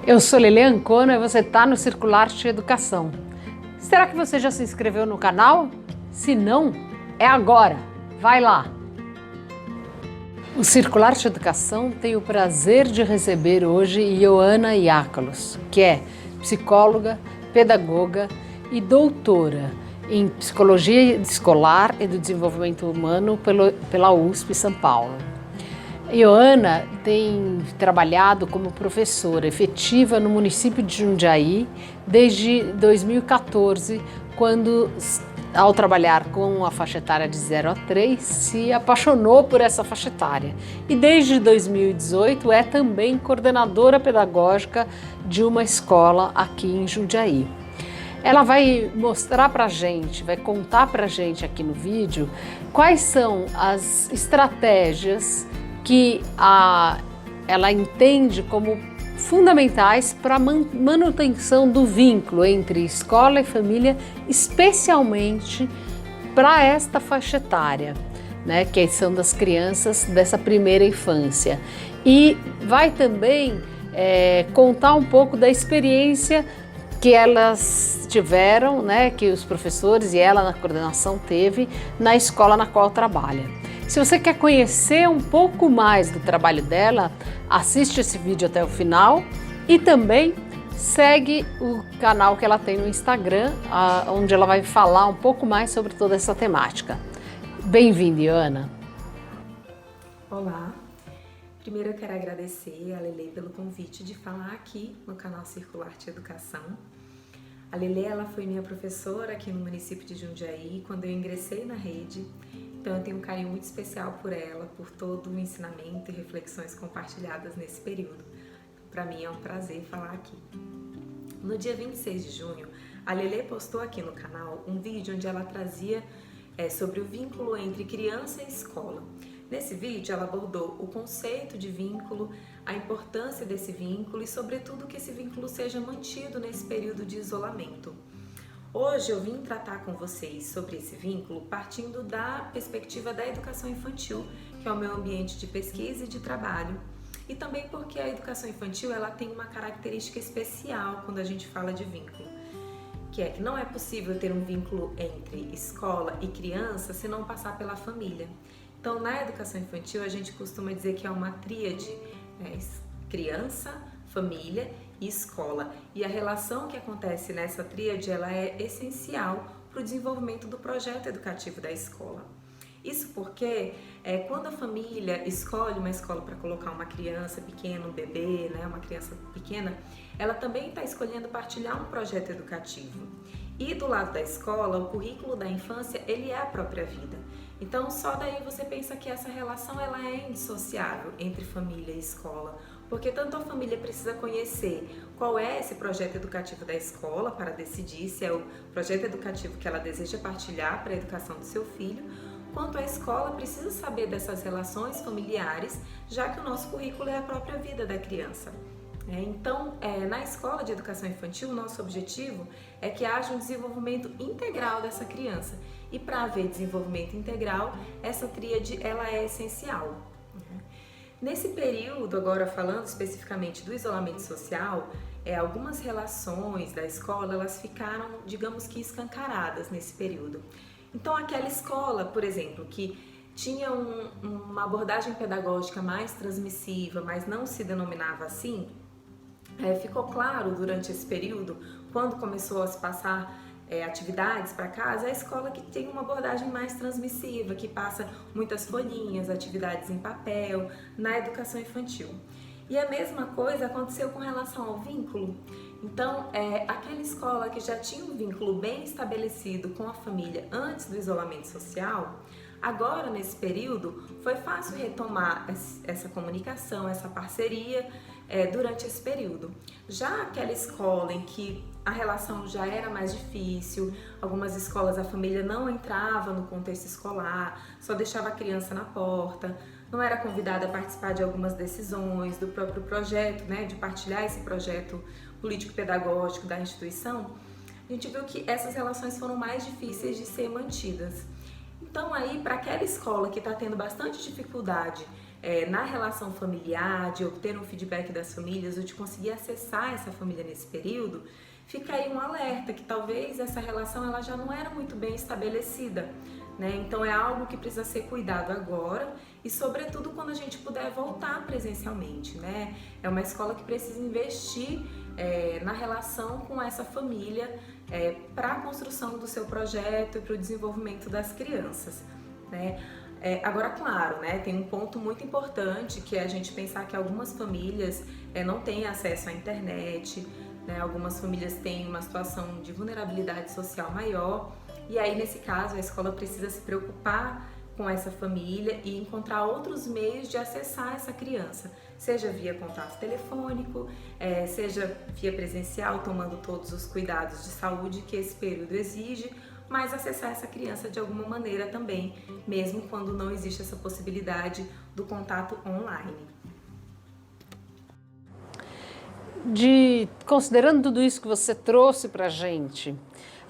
Eu sou Lele Ancona e você está no Circularte Educação. Será que você já se inscreveu no canal? Se não, é agora! Vai lá! O Circularte Educação tem o prazer de receber hoje Ioana Iácalos, que é psicóloga, pedagoga e doutora em Psicologia Escolar e do Desenvolvimento Humano pela USP São Paulo. Ioana tem trabalhado como professora efetiva no município de Jundiaí desde 2014, quando, ao trabalhar com a faixa etária de 0 a 3, se apaixonou por essa faixa etária. E desde 2018 é também coordenadora pedagógica de uma escola aqui em Jundiaí. Ela vai mostrar pra gente, vai contar pra gente aqui no vídeo quais são as estratégias que ela entende como fundamentais para a manutenção do vínculo entre escola e família, especialmente para esta faixa etária, né, que são das crianças dessa primeira infância. E vai também contar um pouco da experiência que elas tiveram, né, que os professores e ela na coordenação teve na escola na qual trabalha. Se você quer conhecer um pouco mais do trabalho dela, assiste esse vídeo até o final e também segue o canal que ela tem no Instagram, onde ela vai falar um pouco mais sobre toda essa temática. Bem-vinda, Ioana. Olá, primeiro eu quero agradecer a Lele pelo convite de falar aqui no canal Circularte Educação. A Lele, ela foi minha professora aqui no município de Jundiaí quando eu ingressei na rede. Então eu tenho um carinho muito especial por ela, por todo o ensinamento e reflexões compartilhadas nesse período. Para mim é um prazer falar aqui. No dia 26 de junho, a Lele postou aqui no canal um vídeo onde ela trazia sobre o vínculo entre criança e escola. Nesse vídeo ela abordou o conceito de vínculo, a importância desse vínculo e sobretudo que esse vínculo seja mantido nesse período de isolamento. Hoje eu vim tratar com vocês sobre esse vínculo partindo da perspectiva da educação infantil, que é o meu ambiente de pesquisa e de trabalho, e também porque a educação infantil ela tem uma característica especial quando a gente fala de vínculo, que é que não é possível ter um vínculo entre escola e criança se não passar pela família. Então, na educação infantil, a gente costuma dizer que é uma tríade, criança, família e escola. E a relação que acontece nessa tríade, ela é essencial para o desenvolvimento do projeto educativo da escola. Isso porque quando a família escolhe uma escola para colocar uma criança pequena, um bebê, né, uma criança pequena, ela também está escolhendo partilhar um projeto educativo. E do lado da escola, o currículo da infância, ele é a própria vida. Então, só daí você pensa que essa relação ela é indissociável entre família e escola, porque tanto a família precisa conhecer qual é esse projeto educativo da escola para decidir se é o projeto educativo que ela deseja partilhar para a educação do seu filho, quanto a escola precisa saber dessas relações familiares, já que o nosso currículo é a própria vida da criança. Então, na escola de educação infantil, o nosso objetivo é que haja um desenvolvimento integral dessa criança. E para haver desenvolvimento integral, essa tríade ela é essencial. Nesse período, agora falando especificamente do isolamento social, algumas relações da escola elas ficaram, digamos que, escancaradas nesse período. Então, aquela escola, por exemplo, que tinha uma abordagem pedagógica mais transmissiva, mas não se denominava assim, ficou claro durante esse período, quando começou a se passar atividades para casa, a escola que tem uma abordagem mais transmissiva, que passa muitas folhinhas, atividades em papel, na educação infantil. E a mesma coisa aconteceu com relação ao vínculo. Então, aquela escola que já tinha um vínculo bem estabelecido com a família antes do isolamento social, agora nesse período foi fácil retomar essa comunicação, essa parceria durante esse período. Já aquela escola em que a relação já era mais difícil, algumas escolas a família não entrava no contexto escolar, só deixava a criança na porta, não era convidada a participar de algumas decisões do próprio projeto, né, de partilhar esse projeto político-pedagógico da instituição, a gente viu que essas relações foram mais difíceis de ser mantidas. Então aí, para aquela escola que está tendo bastante dificuldade na relação familiar, de obter um feedback das famílias ou de conseguir acessar essa família nesse período, fica aí um alerta que talvez essa relação ela já não era muito bem estabelecida, né? Então é algo que precisa ser cuidado agora e sobretudo quando a gente puder voltar presencialmente, né? É uma escola que precisa investir na relação com essa família para a construção do seu projeto e para o desenvolvimento das crianças, né? Agora, claro, né, tem um ponto muito importante que é a gente pensar que algumas famílias não têm acesso à internet, né, algumas famílias têm uma situação de vulnerabilidade social maior e aí, nesse caso, a escola precisa se preocupar com essa família e encontrar outros meios de acessar essa criança, seja via contato telefônico, seja via presencial, tomando todos os cuidados de saúde que esse período exige, mas acessar essa criança de alguma maneira também, mesmo quando não existe essa possibilidade do contato online. Considerando tudo isso que você trouxe para a gente,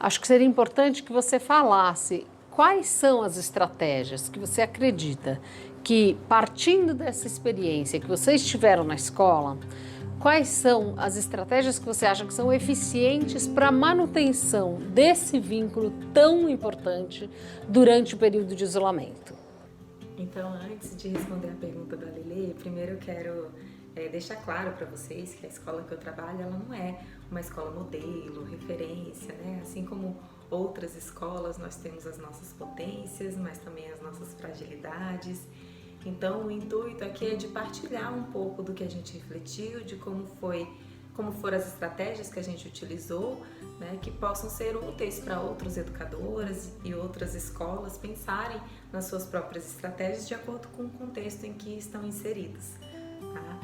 acho que seria importante que você falasse quais são as estratégias que você acredita que, partindo dessa experiência que vocês tiveram na escola, quais são as estratégias que você acha que são eficientes para a manutenção desse vínculo tão importante durante o período de isolamento? Então, antes de responder a pergunta da Lelê, primeiro eu quero deixar claro para vocês que a escola que eu trabalho, ela não é uma escola modelo, referência, né? Assim como outras escolas, nós temos as nossas potências, mas também as nossas fragilidades. Então, o intuito aqui é de partilhar um pouco do que a gente refletiu, de como foram as estratégias que a gente utilizou, né, que possam ser úteis para outros educadores e outras escolas pensarem nas suas próprias estratégias de acordo com o contexto em que estão inseridos. Tá?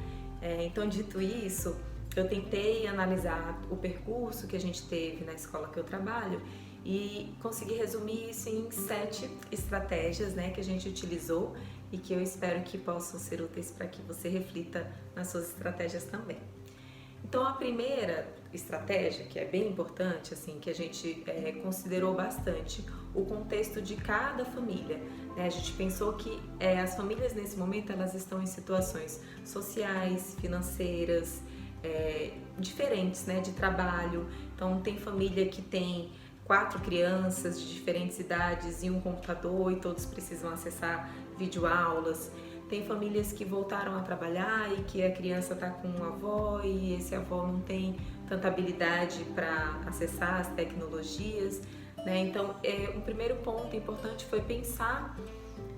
Então, dito isso, eu tentei analisar o percurso que a gente teve na escola que eu trabalho e consegui resumir isso em 7 estratégias, né, que a gente utilizou e que eu espero que possam ser úteis para que você reflita nas suas estratégias também. Então, a primeira estratégia, que é bem importante, assim, que a gente considerou bastante o contexto de cada família, né? A gente pensou que as famílias nesse momento elas estão em situações sociais, financeiras, diferentes, né? De trabalho. Então, tem família que tem 4 crianças de diferentes idades e um computador e todos precisam acessar videoaulas. Tem famílias que voltaram a trabalhar e que a criança está com uma avó e esse avô não tem tanta habilidade para acessar as tecnologias, né? Então, um primeiro ponto importante foi pensar,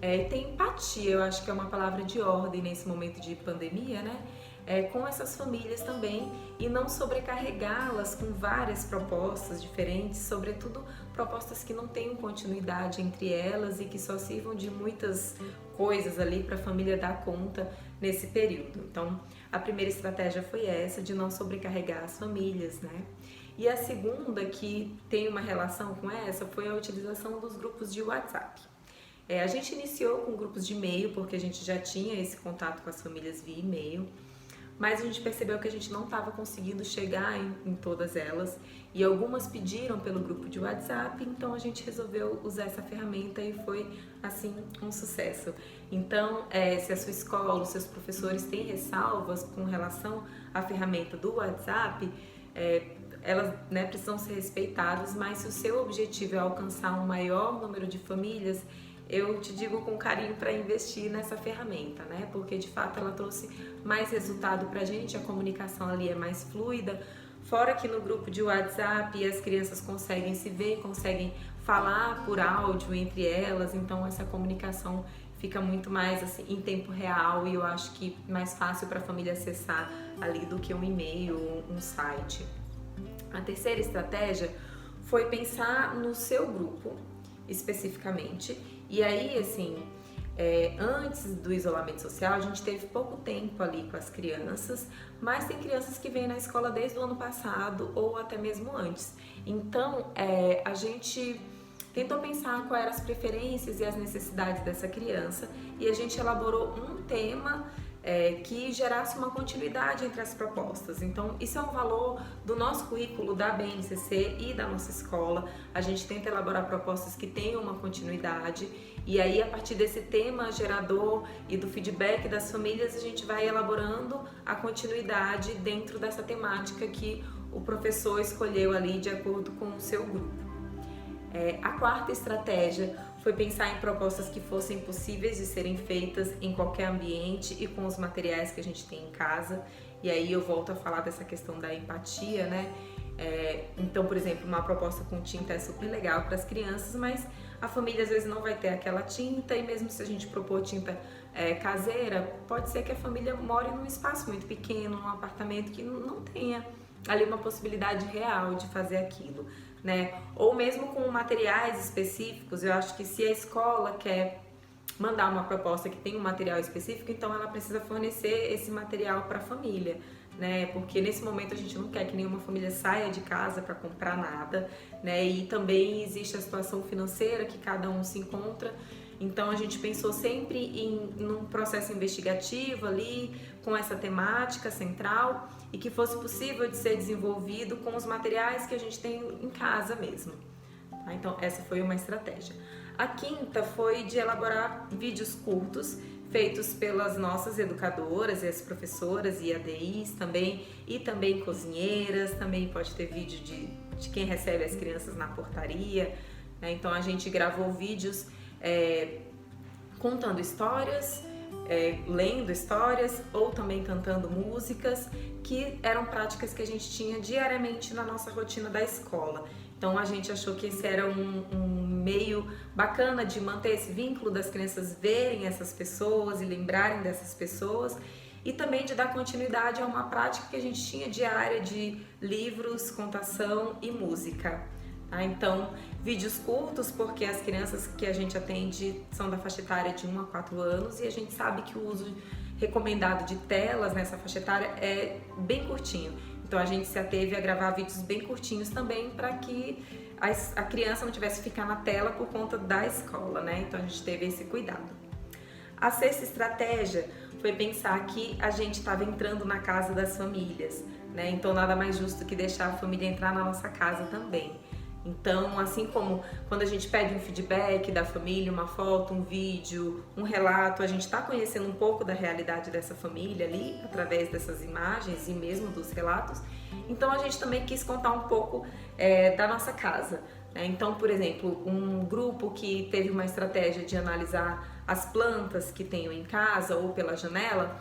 ter empatia, eu acho que é uma palavra de ordem nesse momento de pandemia, né? Com essas famílias também e não sobrecarregá-las com várias propostas diferentes, sobretudo propostas que não tenham continuidade entre elas e que só sirvam de muitas coisas ali para a família dar conta nesse período. Então, a primeira estratégia foi essa, de não sobrecarregar as famílias, né? E a segunda, que tem uma relação com essa, foi a utilização dos grupos de WhatsApp. A gente iniciou com grupos de e-mail, porque a gente já tinha esse contato com as famílias via e-mail, mas a gente percebeu que a gente não estava conseguindo chegar em todas elas e algumas pediram pelo grupo de WhatsApp, então a gente resolveu usar essa ferramenta e foi, assim, um sucesso. Então, se a sua escola, os seus professores têm ressalvas com relação à ferramenta do WhatsApp, elas, né, precisam ser respeitadas, mas se o seu objetivo é alcançar um maior número de famílias, eu te digo com carinho para investir nessa ferramenta, né? Porque de fato ela trouxe mais resultado pra gente, a comunicação ali é mais fluida. Fora que no grupo de WhatsApp as crianças conseguem se ver, conseguem falar por áudio entre elas, então essa comunicação fica muito mais assim em tempo real e eu acho que mais fácil para a família acessar ali do que um e-mail, um site. A terceira estratégia foi pensar no seu grupo especificamente. E aí, assim, antes do isolamento social, a gente teve pouco tempo ali com as crianças, mas tem crianças que vêm na escola desde o ano passado ou até mesmo antes. Então, a gente tentou pensar quais eram as preferências e as necessidades dessa criança e a gente elaborou um tema que gerasse uma continuidade entre as propostas. Então, isso é um valor do nosso currículo da BNCC e da nossa escola. A gente tenta elaborar propostas que tenham uma continuidade e aí, a partir desse tema gerador e do feedback das famílias, a gente vai elaborando a continuidade dentro dessa temática que o professor escolheu ali de acordo com o seu grupo. A quarta estratégia foi pensar em propostas que fossem possíveis de serem feitas em qualquer ambiente e com os materiais que a gente tem em casa. E aí eu volto a falar dessa questão da empatia, né? Então, por exemplo, uma proposta com tinta é super legal para as crianças, mas a família às vezes não vai ter aquela tinta, e mesmo se a gente propor tinta caseira, pode ser que a família more num espaço muito pequeno, num apartamento que não tenha ali uma possibilidade real de fazer aquilo, né? Ou mesmo com materiais específicos. Eu acho que se a escola quer mandar uma proposta que tem um material específico, então ela precisa fornecer esse material para a família, né? Porque nesse momento a gente não quer que nenhuma família saia de casa para comprar nada, né? E também existe a situação financeira que cada um se encontra. Então a gente pensou sempre num processo investigativo ali, com essa temática central, e que fosse possível de ser desenvolvido com os materiais que a gente tem em casa mesmo. Tá? Então essa foi uma estratégia. A quinta foi de elaborar vídeos curtos, feitos pelas nossas educadoras e as professoras e ADIs também, e também cozinheiras, também pode ter vídeo de quem recebe as crianças na portaria, né? Então a gente gravou vídeos contando histórias, lendo histórias ou também cantando músicas, que eram práticas que a gente tinha diariamente na nossa rotina da escola. Então a gente achou que esse era um meio bacana de manter esse vínculo das crianças verem essas pessoas e lembrarem dessas pessoas, e também de dar continuidade a uma prática que a gente tinha diária de livros, contação e música. Então, vídeos curtos, porque as crianças que a gente atende são da faixa etária de 1 a 4 anos e a gente sabe que o uso recomendado de telas nessa faixa etária é bem curtinho. Então a gente se ateve a gravar vídeos bem curtinhos também para que a criança não tivesse que ficar na tela por conta da escola, né? Então a gente teve esse cuidado. A sexta estratégia foi pensar que a gente estava entrando na casa das famílias, né? Então nada mais justo que deixar a família entrar na nossa casa também. Então, assim como quando a gente pede um feedback da família, uma foto, um vídeo, um relato, a gente está conhecendo um pouco da realidade dessa família ali, através dessas imagens e mesmo dos relatos. Então, a gente também quis contar um pouco da nossa casa, né? Então, por exemplo, um grupo que teve uma estratégia de analisar as plantas que tenho em casa ou pela janela,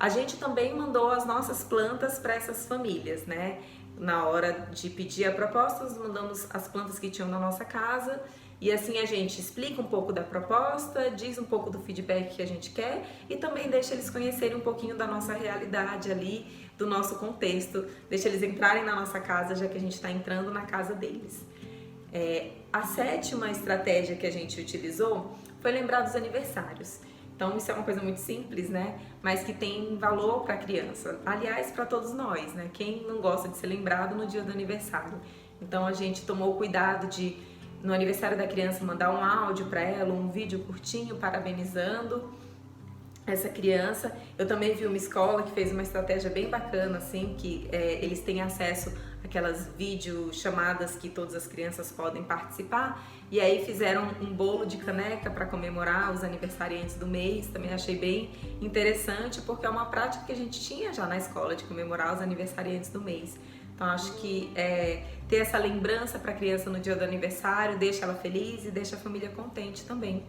a gente também mandou as nossas plantas para essas famílias, né? Na hora de pedir a proposta, nós mandamos as plantas que tinham na nossa casa, e assim a gente explica um pouco da proposta, diz um pouco do feedback que a gente quer e também deixa eles conhecerem um pouquinho da nossa realidade ali, do nosso contexto, deixa eles entrarem na nossa casa, já que a gente está entrando na casa deles. A sétima estratégia que a gente utilizou foi lembrar dos aniversários. Então isso é uma coisa muito simples, né? Mas que tem valor para a criança. Aliás, para todos nós, né? Quem não gosta de ser lembrado no dia do aniversário? Então a gente tomou o cuidado de, no aniversário da criança, mandar um áudio para ela, um vídeo curtinho parabenizando essa criança. Eu também vi uma escola que fez uma estratégia bem bacana, assim, que eles têm acesso àquelas videochamadas que todas as crianças podem participar, e aí fizeram um bolo de caneca para comemorar os aniversariantes do mês. Também achei bem interessante, porque é uma prática que a gente tinha já na escola, de comemorar os aniversariantes do mês. Então acho que ter essa lembrança para a criança no dia do aniversário deixa ela feliz e deixa a família contente também.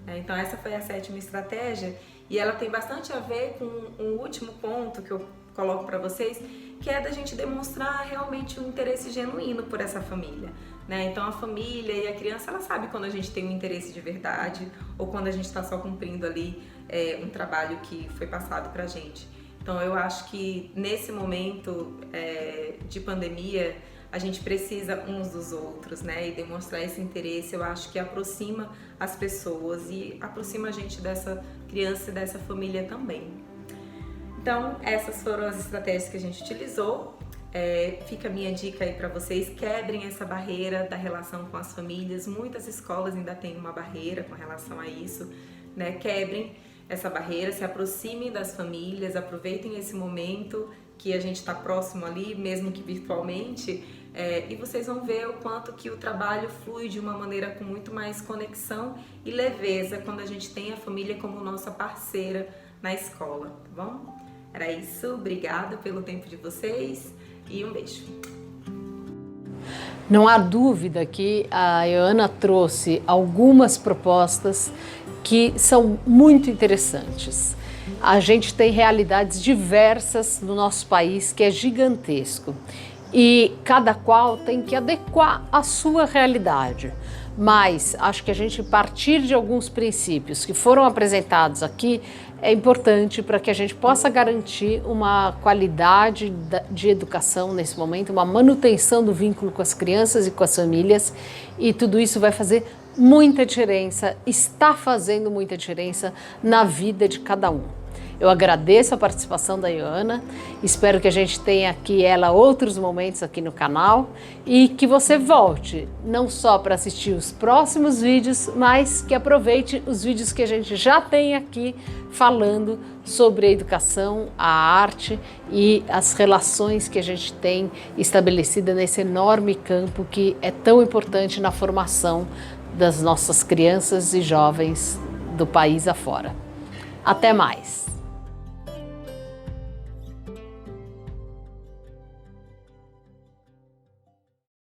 Então essa foi a sétima estratégia, e ela tem bastante a ver com um último ponto que eu coloco para vocês, que é da gente demonstrar realmente um interesse genuíno por essa família, né? Então a família e a criança, ela sabe quando a gente tem um interesse de verdade ou quando a gente está só cumprindo ali um trabalho que foi passado pra gente. Então eu acho que nesse momento de pandemia, a gente precisa uns dos outros, né? E demonstrar esse interesse, eu acho que aproxima as pessoas e aproxima a gente dessa criança e dessa família também. Então, essas foram as estratégias que a gente utilizou. Fica a minha dica aí para vocês: quebrem essa barreira da relação com as famílias. Muitas escolas ainda têm uma barreira com relação a isso, né? Quebrem. essa barreira, se aproximem das famílias, aproveitem esse momento que a gente está próximo ali, mesmo que virtualmente, e vocês vão ver o quanto que o trabalho flui de uma maneira com muito mais conexão e leveza quando a gente tem a família como nossa parceira na escola, tá bom? Era isso, obrigada pelo tempo de vocês e um beijo. Não há dúvida que a Ana trouxe algumas propostas que são muito interessantes. A gente tem realidades diversas no nosso país, que é gigantesco, e cada qual tem que adequar a sua realidade. Mas acho que a gente partir de alguns princípios que foram apresentados aqui é importante para que a gente possa garantir uma qualidade de educação nesse momento, uma manutenção do vínculo com as crianças e com as famílias, e tudo isso vai fazer muita diferença, está fazendo muita diferença na vida de cada um. Eu agradeço a participação da Ana, espero que a gente tenha aqui ela outros momentos aqui no canal e que você volte, não só para assistir os próximos vídeos, mas que aproveite os vídeos que a gente já tem aqui falando sobre a educação, a arte e as relações que a gente tem estabelecida nesse enorme campo que é tão importante na formação das nossas crianças e jovens do país afora. Até mais!